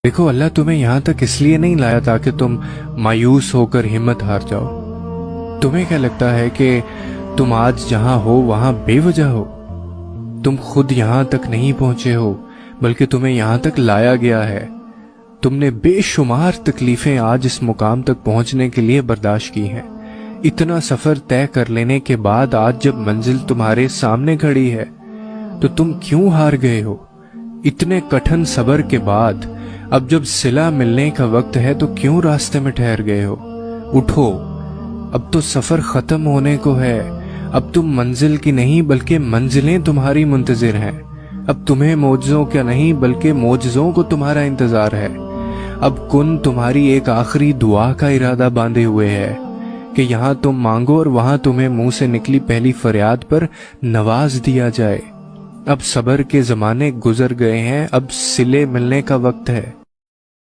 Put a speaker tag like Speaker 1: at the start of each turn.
Speaker 1: دیکھو اللہ تمہیں یہاں تک اس لیے نہیں لایا تاکہ تم مایوس ہو کر ہمت ہار جاؤ۔ تمہیں کیا لگتا ہے کہ تم آج جہاں ہو وہاں بے وجہ ہو؟ تم خود یہاں تک نہیں پہنچے ہو بلکہ تمہیں یہاں تک لایا گیا ہے۔ تم نے بے شمار تکلیفیں آج اس مقام تک پہنچنے کے لیے برداشت کی ہیں۔ اتنا سفر طے کر لینے کے بعد آج جب منزل تمہارے سامنے کھڑی ہے تو تم کیوں ہار گئے ہو؟ اتنے کٹھن صبر کے بعد اب جب صلہ ملنے کا وقت ہے تو کیوں راستے میں ٹھہر گئے ہو؟ اٹھو، اب تو سفر ختم ہونے کو ہے۔ اب تم منزل کی نہیں بلکہ منزلیں تمہاری منتظر ہیں۔ اب تمہیں معجزوں کا نہیں بلکہ معجزوں کو تمہارا انتظار ہے۔ اب کن تمہاری ایک آخری دعا کا ارادہ باندھے ہوئے ہے کہ یہاں تم مانگو اور وہاں تمہیں منہ سے نکلی پہلی فریاد پر نواز دیا جائے۔ اب صبر کے زمانے گزر گئے ہیں، اب صلے ملنے کا وقت ہے۔